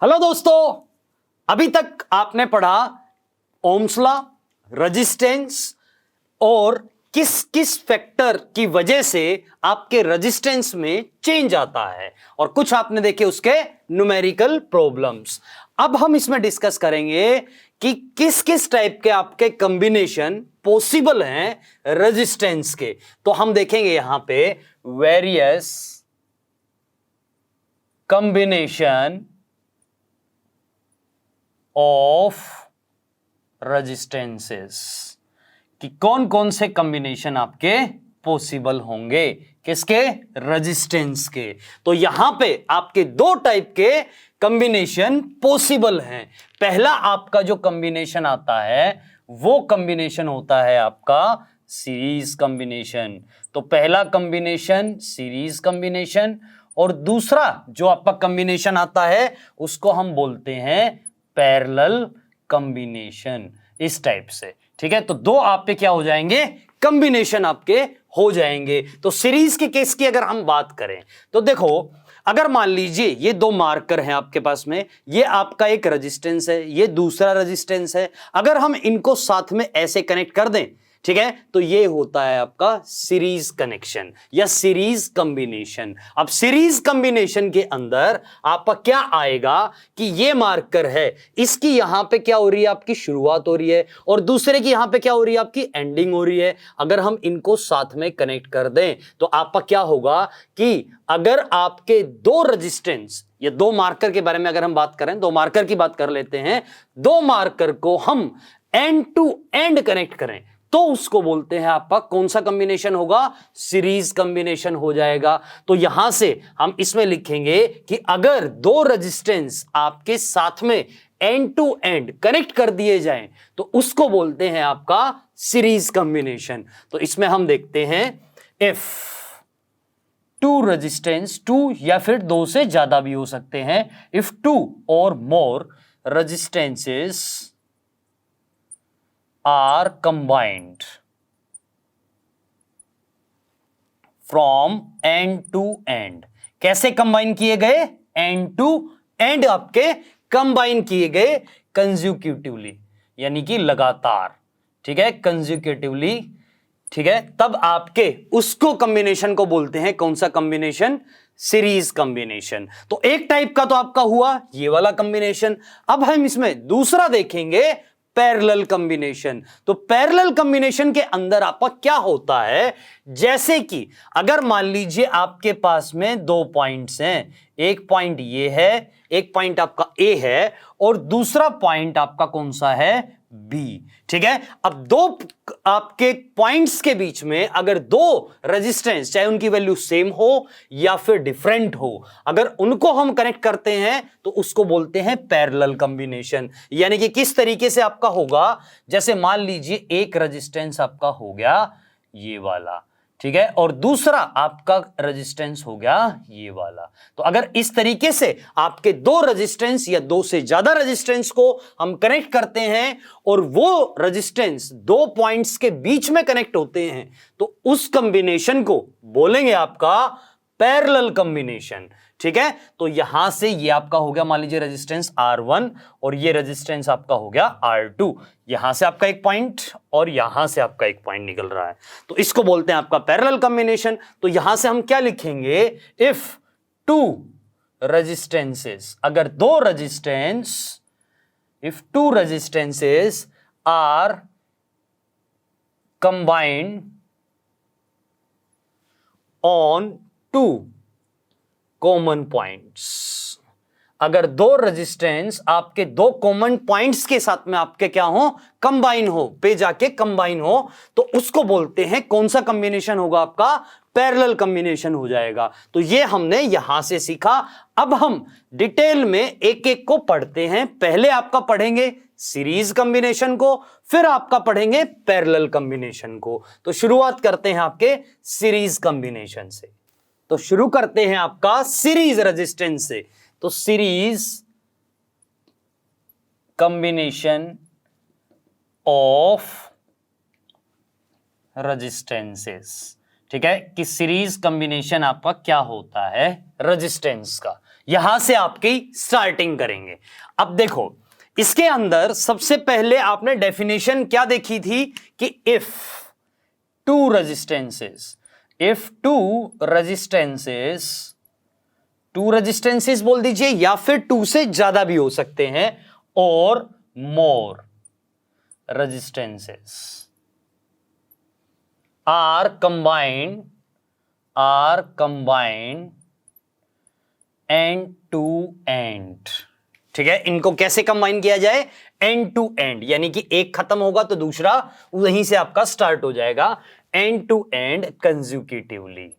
Hello दोस्तों, अभी तक आपने पढ़ा ओम्स लॉ, रेजिस्टेंस और किस किस फैक्टर की वजह से आपके रेजिस्टेंस में चेंज आता है और कुछ आपने देखे उसके न्यूमेरिकल प्रॉब्लम्स। अब हम इसमें डिस्कस करेंगे कि किस किस टाइप के आपके कॉम्बिनेशन पॉसिबल हैं रेजिस्टेंस के। तो हम देखेंगे यहां पे वेरियस कॉम्बिनेशन ऑफ रेजिस्टेंसेस कि कौन कौन से कॉम्बिनेशन आपके पॉसिबल होंगे किसके, रेजिस्टेंस के। तो यहां पे आपके दो टाइप के कॉम्बिनेशन पॉसिबल हैं। पहला आपका जो कॉम्बिनेशन आता है वो कॉम्बिनेशन होता है आपका सीरीज कॉम्बिनेशन। तो पहला कॉम्बिनेशन सीरीज कॉम्बिनेशन और दूसरा जो आपका कॉम्बिनेशन आता है उसको हम बोलते हैं पैरेलल कॉम्बिनेशन, इस टाइप से। ठीक है, तो दो आप पे क्या हो जाएंगे, कॉम्बिनेशन आपके हो जाएंगे। तो सीरीज के केस की अगर हम बात करें तो देखो, अगर मान लीजिए ये दो मार्कर हैं आपके पास में, ये आपका एक रेजिस्टेंस है, ये दूसरा रेजिस्टेंस है। अगर हम इनको साथ में ऐसे कनेक्ट कर दें, ठीक है, तो ये होता है आपका सीरीज कनेक्शन या सीरीज कॉम्बिनेशन। अब सीरीज कॉम्बिनेशन के अंदर आपका क्या आएगा कि ये मार्कर है, इसकी यहां पे क्या हो रही है, आपकी शुरुआत हो रही है और दूसरे की यहां पे क्या हो रही है, आपकी एंडिंग हो रही है। अगर हम इनको साथ में कनेक्ट कर दें तो आपका क्या होगा कि अगर आपके दो रेजिस्टेंस या दो मार्कर के बारे में अगर हम बात करें, दो मार्कर की बात कर लेते हैं, दो मार्कर को हम एंड टू एंड कनेक्ट करें तो उसको बोलते हैं आपका कौन सा कॉम्बिनेशन होगा, सीरीज कॉम्बिनेशन हो जाएगा। तो यहां से हम इसमें लिखेंगे कि अगर दो रेजिस्टेंस आपके साथ में एंड टू एंड कनेक्ट कर दिए जाएं तो उसको बोलते हैं आपका सीरीज कॉम्बिनेशन। तो इसमें हम देखते हैं इफ टू रेजिस्टेंस, टू या फिर दो से ज्यादा भी हो सकते हैं, if two or more resistances are combined from end to end। कैसे कंबाइन किए गए, एंड टू एंड आपके कंबाइन किए गए कंसेक्यूटिवली, यानी कि लगातार। ठीक है, कंसेक्यूटिवली। ठीक है, तब आपके उसको कॉम्बिनेशन को बोलते हैं कौन सा कॉम्बिनेशन, सीरीज कॉम्बिनेशन। तो एक टाइप का तो आपका हुआ ये वाला कॉम्बिनेशन। अब हम इसमें दूसरा देखेंगे पैरेलल कॉम्बिनेशन। तो पैरेलल कॉम्बिनेशन के अंदर आपका क्या होता है, जैसे कि अगर मान लीजिए आपके पास में दो पॉइंट्स हैं, एक पॉइंट ये है, एक पॉइंट आपका ए है और दूसरा पॉइंट आपका कौन सा है, बी। ठीक है, अब दो आपके पॉइंट्स के बीच में अगर दो रेजिस्टेंस, चाहे उनकी वैल्यू सेम हो या फिर डिफरेंट हो, अगर उनको हम कनेक्ट करते हैं तो उसको बोलते हैं पैरेलल कॉम्बिनेशन। यानी कि किस तरीके से आपका होगा, जैसे मान लीजिए एक रेजिस्टेंस आपका हो गया ये वाला, ठीक है, और दूसरा आपका रेजिस्टेंस हो गया ये वाला। तो अगर इस तरीके से आपके दो रेजिस्टेंस या दो से ज्यादा रेजिस्टेंस को हम कनेक्ट करते हैं और वो रेजिस्टेंस दो पॉइंट्स के बीच में कनेक्ट होते हैं तो उस कॉम्बिनेशन को बोलेंगे आपका पैरेलल कॉम्बिनेशन। ठीक है, तो यहां से ये आपका हो गया मान लीजिए रेजिस्टेंस R1 और ये रेजिस्टेंस आपका हो गया R2। यहां से आपका एक पॉइंट और यहां से आपका एक पॉइंट निकल रहा है, तो इसको बोलते हैं आपका पैरेलल कॉम्बिनेशन। तो यहां से हम क्या लिखेंगे, इफ टू रेजिस्टेंसेस, अगर दो resistance, if two resistances are combined on two common points, अगर दो रेजिस्टेंस आपके दो कॉमन पॉइंट्स के साथ में आपके क्या हो, कंबाइन हो, पे जाके कंबाइन हो, तो उसको बोलते हैं कौन सा कॉम्बिनेशन होगा, आपका पैरेलल कॉम्बिनेशन हो जाएगा। तो ये हमने यहां से सीखा। अब हम डिटेल में एक एक को पढ़ते हैं। पहले आपका पढ़ेंगे सीरीज कॉम्बिनेशन को, फिर आपका पढ़ेंगे पैरेलल कॉम्बिनेशन को। तो शुरुआत करते हैं आपके सीरीज कॉम्बिनेशन से। तो शुरू करते हैं आपका सीरीज रेजिस्टेंस से। तो सीरीज कॉम्बिनेशन ऑफ रेजिस्टेंसेस। ठीक है, कि सीरीज कॉम्बिनेशन आपका क्या होता है रेजिस्टेंस का, यहां से आपकी स्टार्टिंग करेंगे। अब देखो इसके अंदर सबसे पहले आपने डेफिनेशन क्या देखी थी कि इफ टू रेजिस्टेंसेस बोल दीजिए या फिर टू से ज्यादा भी हो सकते हैं, or more resistances are combined end to end. ठीक है, इनको कैसे कंबाइन किया जाए? एंड टू एंड, यानी कि एक खत्म होगा तो दूसरा वहीं से आपका स्टार्ट हो जाएगा, एंड टू एंड कंसेक्यूटिवली।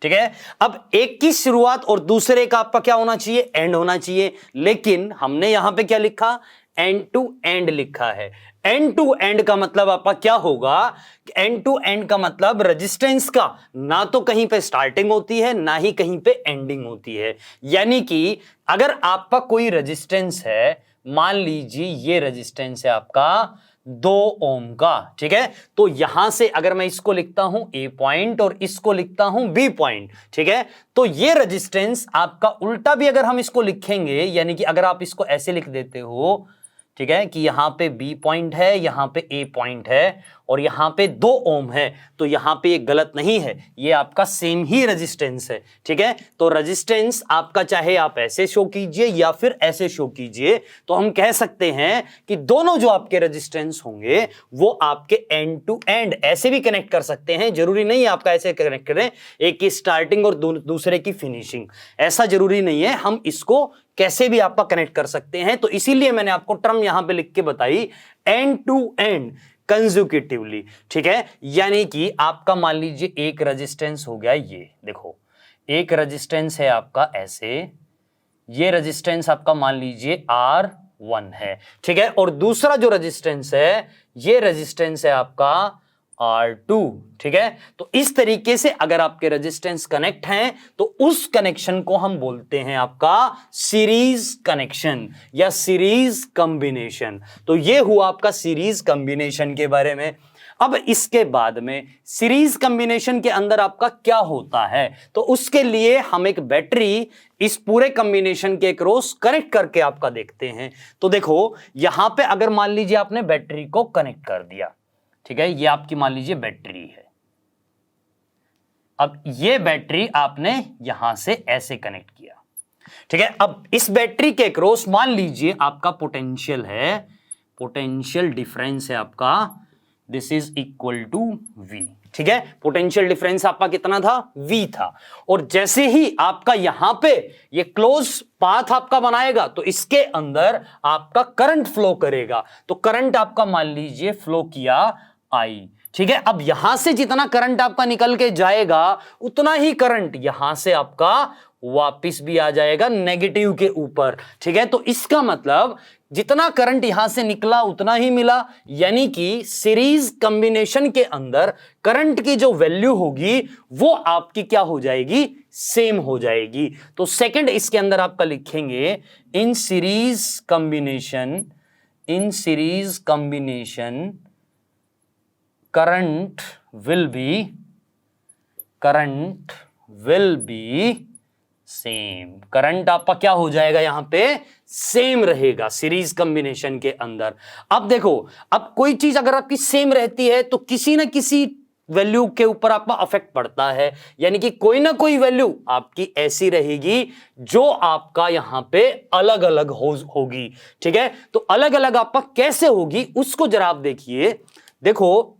ठीक है, अब एक की शुरुआत और दूसरे का आपका क्या होना चाहिए? एंड होना चाहिए, लेकिन हमने यहां पे क्या लिखा? एंड टू एंड लिखा है। एंड टू एंड का मतलब आपका क्या होगा? एंड टू एंड का मतलब रेजिस्टेंस का ना तो कहीं पे स्टार्टिंग होती है ना ही कहीं पे एंडिंग होती है। यानी कि अगर आपका कोई रेजिस्टेंस है, मान लीजिए ये रेजिस्टेंस है आपका 2 ओम का, ठीक है, तो यहां से अगर मैं इसको लिखता हूं ए पॉइंट और इसको लिखता हूं बी पॉइंट, ठीक है, तो ये रेजिस्टेंस आपका उल्टा भी अगर हम इसको लिखेंगे, यानी कि अगर आप इसको ऐसे लिख देते हो, ठीक है, कि यहां पे बी पॉइंट है, यहां पे ए पॉइंट है और यहां पे 2 ओम है, तो यहां पे ये गलत नहीं है, ये आपका सेम ही रेजिस्टेंस है। ठीक है, तो रेजिस्टेंस आपका चाहे आप ऐसे शो कीजिए या फिर ऐसे शो कीजिए, तो हम कह सकते हैं कि दोनों जो आपके रेजिस्टेंस होंगे वो आपके एंड टू एंड ऐसे भी कनेक्ट कर सकते हैं। जरूरी नहीं है आपका ऐसे कनेक्ट करें, एक की स्टार्टिंग और दूसरे की फिनिशिंग, ऐसा जरूरी नहीं है, हम इसको कैसे भी आपका कनेक्ट कर सकते हैं। तो इसीलिए मैंने आपको टर्म यहां पे लिख के बताई, एंड टू एंड कंसेक्यूटिवली। ठीक है, यानी कि आपका मान लीजिए एक रेजिस्टेंस हो गया, ये देखो एक रेजिस्टेंस है आपका ऐसे, ये रेजिस्टेंस आपका मान लीजिए R1 है, ठीक है, और दूसरा जो रेजिस्टेंस है ये रेजिस्टेंस है आपका R2। ठीक है, तो इस तरीके से अगर आपके रेजिस्टेंस कनेक्ट हैं तो उस कनेक्शन को हम बोलते हैं आपका सीरीज कनेक्शन या सीरीज कॉम्बिनेशन। तो ये हुआ आपका सीरीज कॉम्बिनेशन के बारे में। अब इसके बाद में सीरीज कॉम्बिनेशन के अंदर आपका क्या होता है, तो उसके लिए हम एक बैटरी इस पूरे कॉम्बिनेशन के क्रॉस कनेक्ट करके आपका देखते हैं। तो देखो यहां पे अगर मान लीजिए आपने बैटरी को कनेक्ट कर दिया, ठीक है, ये आपकी मान लीजिए बैटरी है, अब ये बैटरी आपने यहां से ऐसे कनेक्ट किया, ठीक है, अब इस बैटरी के क्रॉस मान लीजिए आपका पोटेंशियल है, पोटेंशियल डिफरेंस है आपका, this is equal to V। ठीक है, पोटेंशियल डिफरेंस आपका कितना था? V था, और जैसे ही आपका यहां पे ये क्लोज पाथ आपका बनाएगा तो इसके अंदर आपका करंट फ्लो करेगा, तो करंट आपका मान लीजिए फ्लो किया I। ठीक है, अब यहां से जितना करंट आपका निकल के जाएगा उतना ही करंट यहां से आपका वापिस भी आ जाएगा नेगेटिव के ऊपर। ठीक है, तो इसका मतलब जितना करंट यहां से निकला उतना ही मिला, यानी कि सीरीज कॉम्बिनेशन के अंदर करंट की जो वैल्यू होगी वो आपकी क्या हो जाएगी? सेम हो जाएगी। तो सेकंड इसके अंदर आपका लिखेंगे, in series combination current will be same. Current आपका क्या हो जाएगा? यहां पे सेम रहेगा सीरीज कॉम्बिनेशन के अंदर। अब देखो, अब कोई चीज अगर आपकी सेम रहती है तो किसी ना किसी वैल्यू के ऊपर आपका अफेक्ट पड़ता है, यानी कि कोई ना कोई वैल्यू आपकी ऐसी रहेगी जो आपका यहां पे अलग अलग होगी। ठीक है, तो अलग अलग आपका कैसे होगी उसको जरा आप देखिए। देखो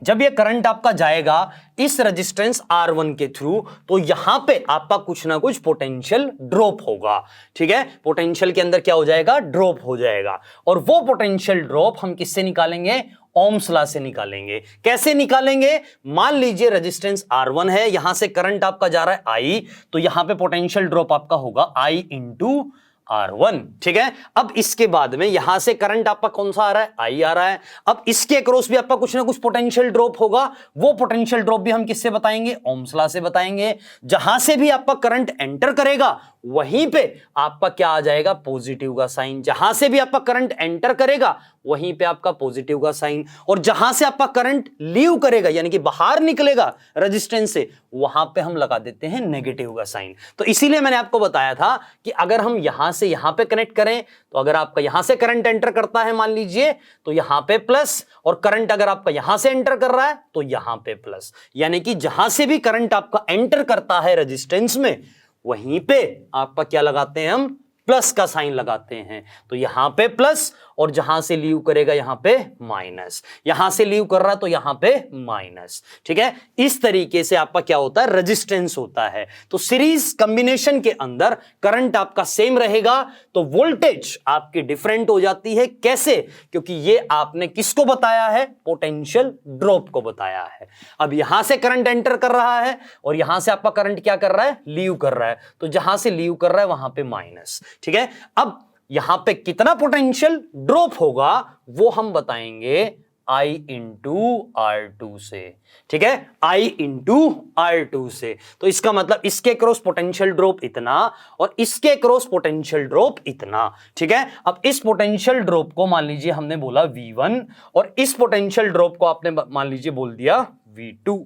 जब ये करंट आपका जाएगा इस रेजिस्टेंस R1 के थ्रू, तो यहां पे आपका कुछ ना कुछ पोटेंशियल ड्रॉप होगा। ठीक है, पोटेंशियल के अंदर क्या हो जाएगा? ड्रॉप हो जाएगा, और वो पोटेंशियल ड्रॉप हम किससे निकालेंगे? ओम्स लॉ से निकालेंगे। कैसे निकालेंगे? मान लीजिए रेजिस्टेंस R1 है, यहां से करंट आपका जा रहा है I, तो यहां पे पोटेंशियल ड्रॉप आपका होगा I इंटू R1। ठीक है, अब इसके बाद में यहां से करंट आपका कौन सा आ रहा है? I आ रहा है। अब इसके क्रॉस भी आपका कुछ ना कुछ पोटेंशियल ड्रॉप होगा, वो पोटेंशियल ड्रॉप भी हम किससे बताएंगे? ओम्स लॉ से बताएंगे। जहां से भी आपका करंट एंटर करेगा वहीं पे आपका क्या आ जाएगा? पॉजिटिव का साइन। जहां से भी आपका करंट एंटर करेगा वहीं पे आपका पॉजिटिव का साइन, और जहां से आपका करंट लीव करेगा यानी कि बाहर निकलेगा रेजिस्टेंस से, वहां पे हम लगा देते हैं नेगेटिव का साइन। तो इसीलिए मैंने आपको बताया था कि अगर हम यहां से यहां पे कनेक्ट करें तो अगर आपका यहां से करंट एंटर करता है मान लीजिए तो यहां पे प्लस, और करंट अगर आपका यहां से एंटर कर रहा है तो यहां पे प्लस, यानी कि जहां से भी करंट आपका एंटर करता है रेजिस्टेंस में वहीं पे आपका क्या लगाते हैं हम, प्लस का साइन लगाते हैं। तो यहां पे प्लस, और जहां से लीव करेगा यहां पे माइनस, यहां से लीव कर रहा तो यहां पे माइनस। ठीक है, इस तरीके से आपका क्या होता है, रेजिस्टेंस होता है। तो सीरीज कॉम्बिनेशन के अंदर करंट आपका सेम रहेगा तो वोल्टेज आपकी डिफरेंट हो जाती है। कैसे? क्योंकि ये आपने किसको बताया है, पोटेंशियल ड्रॉप को बताया है। अब यहां से करंट एंटर कर रहा है और यहां से आपका करंट क्या कर रहा है, लीव कर रहा है, तो जहां से लीव कर रहा है वहां पे माइनस। ठीक है, अब यहां पे कितना पोटेंशियल ड्रॉप होगा वो हम बताएंगे I इंटू R2 से। ठीक है, I इंटू R2 से। तो इसका मतलब इसके क्रॉस पोटेंशियल ड्रॉप इतना और इसके क्रॉस पोटेंशियल ड्रॉप इतना। ठीक है, अब इस पोटेंशियल ड्रॉप को मान लीजिए हमने बोला V1 और इस पोटेंशियल ड्रॉप को आपने मान लीजिए बोल दिया V2।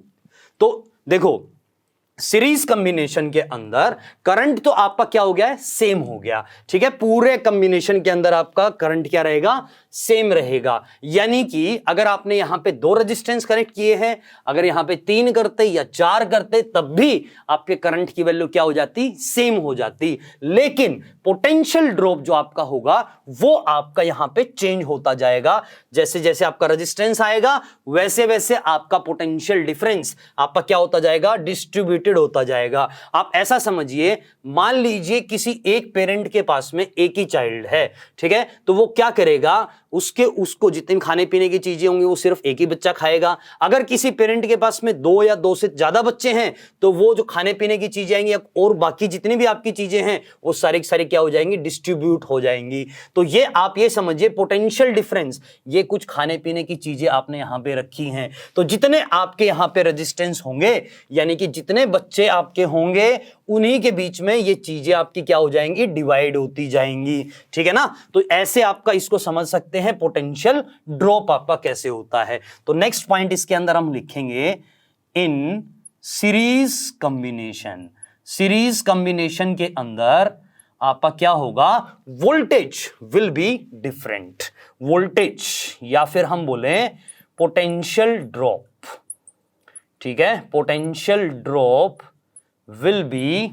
तो देखो सीरीज कॉम्बिनेशन के अंदर करंट तो आपका क्या हो गया है, सेम हो गया। ठीक है, पूरे कॉम्बिनेशन के अंदर आपका करंट क्या रहेगा, सेम रहेगा। यानी कि अगर आपने यहां पे 2 रेजिस्टेंस कनेक्ट किए हैं, अगर यहां पे 3 करते या 4 करते तब भी आपके करंट की वैल्यू क्या हो जाती, सेम हो जाती। लेकिन पोटेंशियल ड्रॉप जो आपका होगा वो आपका यहां पे चेंज होता जाएगा। जैसे जैसे आपका रेजिस्टेंस आएगा वैसे वैसे आपका पोटेंशियल डिफरेंस आपका क्या होता जाएगा, डिस्ट्रीब्यूटेड होता जाएगा। आप ऐसा समझिए, मान लीजिए किसी एक पेरेंट के पास में एक ही चाइल्ड है। ठीक है, तो वो क्या करेगा, उसको जितनी खाने पीने की चीजें होंगी वो सिर्फ एक ही बच्चा खाएगा। अगर किसी पेरेंट के पास में 2 या 2 से ज्यादा बच्चे हैं तो वो जो खाने पीने की चीजें आएंगी और बाकी जितनी भी आपकी चीजें हैं वो सारी सारी क्या हो जाएंगी, डिस्ट्रीब्यूट हो जाएंगी। तो ये आप ये समझिए पोटेंशियल डिफरेंस, ये कुछ खाने पीने की चीजें आपने यहां पे रखी हैं। तो जितने आपके यहां पे रेजिस्टेंस होंगे यानी कि जितने बच्चे आपके होंगे उन्हीं के बीच में ये चीजें आपकी क्या हो जाएंगी, डिवाइड होती जाएंगी। ठीक है ना, तो ऐसे आपका इसको समझ सकते हैं पोटेंशियल ड्रॉप आपका कैसे होता है। तो नेक्स्ट पॉइंट इसके अंदर हम लिखेंगे in series combination. Series combination के अंदर आपका क्या होगा, voltage will be different. Voltage या फिर हम बोले पोटेंशियल ड्रॉप। ठीक है, potential drop will be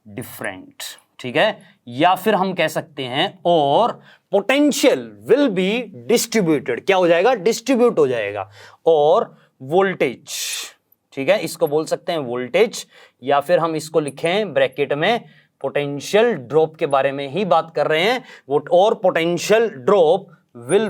different. ठीक है, या फिर हम कह सकते हैं और पोटेंशियल विल बी डिस्ट्रीब्यूटेड। क्या हो जाएगा, डिस्ट्रीब्यूट हो जाएगा। और वोल्टेज, ठीक है, इसको बोल सकते हैं वोल्टेज, या फिर हम इसको लिखें ब्रैकेट में पोटेंशियल ड्रॉप के बारे में ही बात कर रहे हैं वो। और potential drop will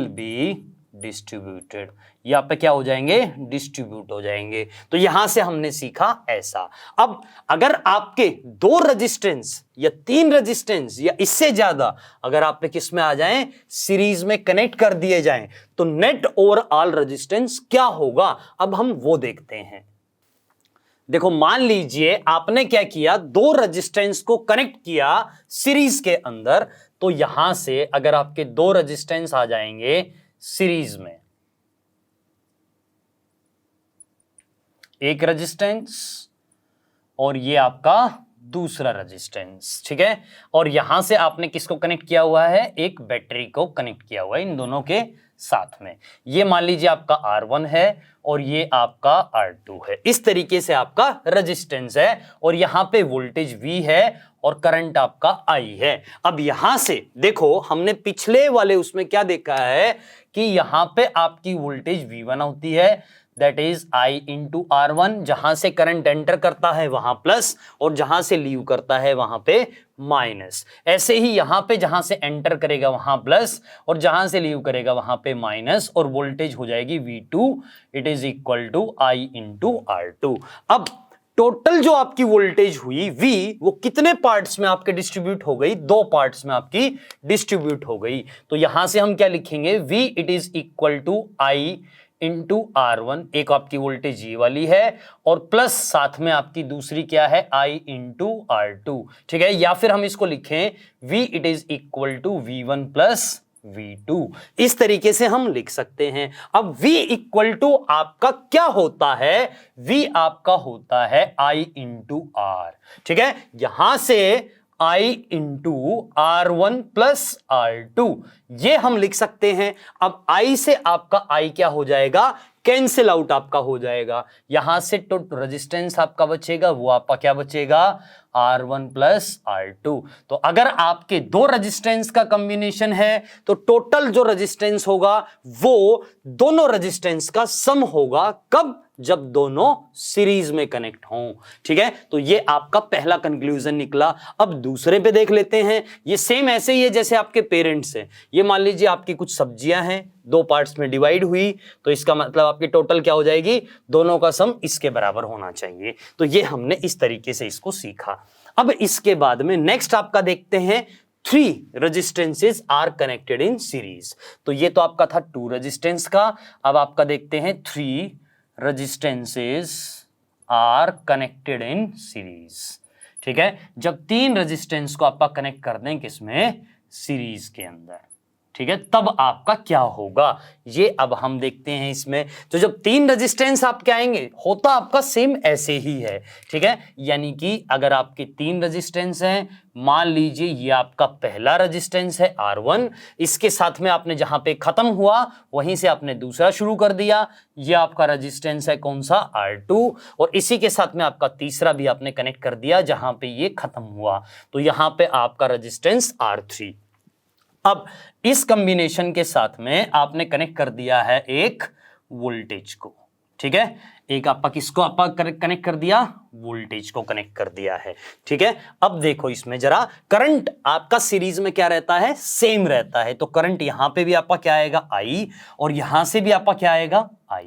be distributed, यहाँ पे क्या हो जाएंगे, डिस्ट्रीब्यूट हो जाएंगे। तो यहां से हमने सीखा ऐसा। अब अगर आपके 2 रेजिस्टेंस या 3 रेजिस्टेंस या इससे ज्यादा अगर आप पे किस में आ जाएं, सीरीज में कनेक्ट कर दिए जाएं तो नेट ओवरऑल रेजिस्टेंस क्या होगा, अब हम वो देखते हैं। देखो मान लीजिए आपने क्या किया, 2 रेजिस्टेंस को कनेक्ट किया सीरीज के अंदर, तो यहां से अगर आपके 2 रेजिस्टेंस आ जाएंगे सीरीज में, एक रेजिस्टेंस और ये आपका दूसरा रेजिस्टेंस। ठीक है, और यहां से आपने किसको कनेक्ट किया हुआ है, एक बैटरी को कनेक्ट किया हुआ है इन दोनों के साथ में। ये मान लीजिए आपका R1 है और ये आपका R2 है। इस तरीके से आपका रेजिस्टेंस है और यहां पे वोल्टेज V है और करंट आपका I है। अब यहां से देखो हमने पिछले वाले उसमें क्या देखा है कि यहां पे आपकी वोल्टेज V1 होती है, that is I into R1। जहां से करंट एंटर करता है वहां प्लस और जहां से लीव करता है वहां पे माइनस। ऐसे ही यहां पे जहां से एंटर करेगा वहां प्लस और जहां से लीव करेगा वहां पे माइनस, और वोल्टेज हो जाएगी V2, it is equal to I into R2। अब टोटल जो आपकी वोल्टेज हुई V, वो कितने पार्ट्स में आपके डिस्ट्रीब्यूट हो गई, 2 पार्ट्स में आपकी डिस्ट्रीब्यूट हो गई। तो यहां से हम क्या लिखेंगे, V it is equal to I into R1, एक आपकी वोल्टेज ये वाली है, और प्लस साथ में आपकी दूसरी क्या है, I इंटू R2, ठीक है। या फिर हम इसको लिखें V it is equal to V1 plus V2, इस तरीके से हम लिख सकते हैं। अब V इक्वल टू आपका क्या होता है, V आपका होता है I इंटू R, ठीक है। यहां से I into R1 plus R2 ये हम लिख सकते हैं। अब I से आपका I क्या हो जाएगा, कैंसिल आउट आपका हो जाएगा। यहां से तो रेजिस्टेंस आपका बचेगा, वो आपका क्या बचेगा, R1 प्लस R2। तो अगर आपके दो रेजिस्टेंस का कॉम्बिनेशन है तो टोटल जो रेजिस्टेंस होगा वो दोनों रेजिस्टेंस का सम होगा, कब, जब दोनों सीरीज में कनेक्ट हों, ठीक है। तो ये आपका पहला कंक्लूजन निकला। अब दूसरे पे देख लेते हैं। ये सेम ऐसे ही है जैसे आपके पेरेंट्स हैं। ये मान लीजिए आपकी कुछ सब्जियां हैं, दो पार्ट्स में डिवाइड हुई, तो इसका मतलब आपकी टोटल क्या हो जाएगी, दोनों का सम इसके बराबर होना चाहिए। तो ये हमने इस तरीके से इसको सीखा। अब इसके बाद में नेक्स्ट आपका देखते हैं, 3 resistances are connected in series. तो ये तो आपका था 2 रेजिस्टेंस का। अब आपका देखते हैं 3 resistances are connected in series, ठीक है। जब 3 रेजिस्टेंस को आपका कनेक्ट कर दें किसमें, सीरीज के अंदर, ठीक है, तब आपका क्या होगा, ये अब हम देखते हैं इसमें। तो जब 3 रेजिस्टेंस आपके आएंगे, होता आपका सेम ऐसे ही है, ठीक है। यानी कि अगर आपके 3 रेजिस्टेंस हैं, मान लीजिए ये आपका पहला रेजिस्टेंस है R1, इसके साथ में आपने जहां पे खत्म हुआ वहीं से आपने दूसरा शुरू कर दिया, ये आपका रेजिस्टेंस है कौन सा, R2, और इसी के साथ में आपका तीसरा भी आपने कनेक्ट कर दिया जहां पे ये खत्म हुआ, तो यहां पे आपका रेजिस्टेंस R3। अब इस कॉम्बिनेशन के साथ में आपने कनेक्ट कर दिया है एक वोल्टेज को, ठीक है। एक आपका किसको आपका कनेक्ट कर दिया, वोल्टेज को कनेक्ट कर दिया है, ठीक है। अब देखो इसमें जरा, करंट आपका सीरीज में क्या रहता है, सेम रहता है। तो करंट यहां पे भी आपका क्या आएगा, I, और यहां से भी आपका क्या आएगा, I।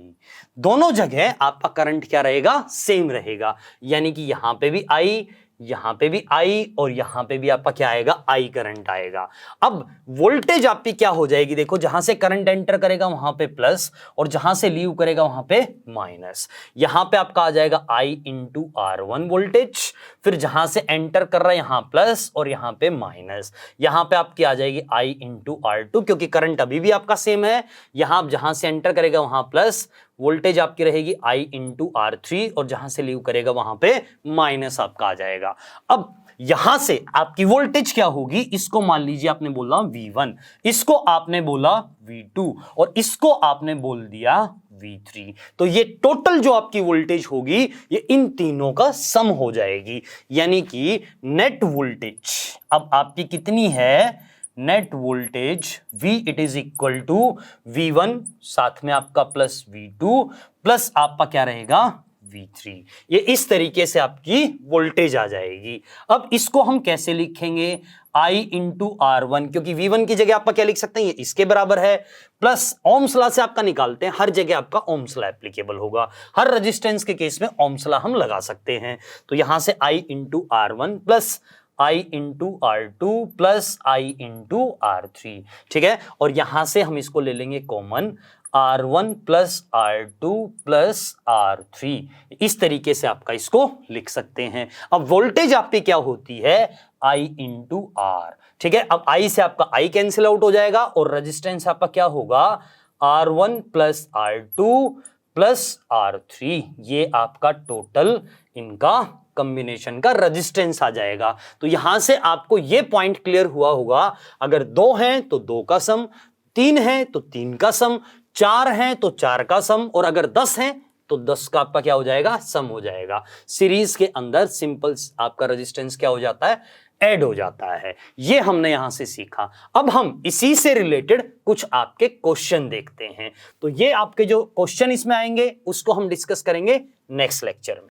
दोनों जगह आपका करंट क्या रहेगा, सेम रहेगा। यानी कि यहां पे भी I, यहां पे भी I, और यहां पे भी आपका क्या आएगा, I करंट आएगा। अब वोल्टेज आपकी क्या हो जाएगी, देखो, जहां से करंट एंटर करेगा वहां पे प्लस, और जहां से लीव करेगा वहां पे माइनस। यहां पे आपका आ जाएगा I इंटू R1 वोल्टेज, फिर जहां से एंटर कर रहा है यहां प्लस और यहां पे माइनस। यहां पे आपकी आ जाएगी I इंटू R2, क्योंकि करंट अभी भी आपका सेम है। यहां जहां से एंटर करेगा वहां प्लस, वोल्टेज आपकी रहेगी I इंटू R3, और जहां से लीव करेगा वहां पे माइनस आपका आ जाएगा। अब यहां से आपकी वोल्टेज क्या होगी, इसको मान लीजिए आपने बोला V1, इसको आपने बोला V2, और इसको आपने बोल दिया V3। तो ये टोटल जो आपकी वोल्टेज होगी ये इन तीनों का सम हो जाएगी। यानी कि नेट वोल्टेज अब आपकी कितनी है, net voltage V it is equal to V1 साथ में आपका प्लस V2 प्लस आपका क्या रहेगा, V3। ये इस तरीके से आपकी वोल्टेज आ जाएगी। अब इसको हम कैसे लिखेंगे, I इंटू R1, क्योंकि V1 की जगह आपका क्या लिख सकते हैं, ये इसके बराबर है, प्लस ओम्स लॉ से आपका निकालते हैं, हर जगह आपका ओम्स लॉ एप्लीकेबल होगा, हर रेजिस्टेंस के केस में ओम्स लॉ हम लगा सकते हैं। तो यहां से I into R1 plus I into R2 plus I into R3, ठीक है। और यहां से हम इसको ले लेंगे common, R1 plus R2 plus R3, इस तरीके से आपका इसको लिख सकते हैं। अब वोल्टेज आपकी क्या होती है, I इंटू R, ठीक है। अब I से आपका I कैंसिल आउट हो जाएगा, और रेजिस्टेंस आपका क्या होगा, R1 plus R2 plus R3, ये आपका टोटल इनका कॉम्बिनेशन का रेजिस्टेंस आ जाएगा। तो यहां से आपको ये पॉइंट क्लियर हुआ होगा, अगर 2 हैं तो 2 का सम, 3 हैं तो 3 का सम, 4 हैं तो 4 का सम, और अगर 10 हैं तो 10 का आपका क्या हो जाएगा, सम हो जाएगा। सीरीज के अंदर सिंपल आपका रेजिस्टेंस क्या हो जाता है, ऐड हो जाता है। ये हमने यहां से सीखा। अब हम इसी से रिलेटेड कुछ आपके क्वेश्चन देखते हैं। तो ये आपके जो क्वेश्चन इसमें आएंगे उसको हम डिस्कस करेंगे नेक्स्ट लेक्चर में।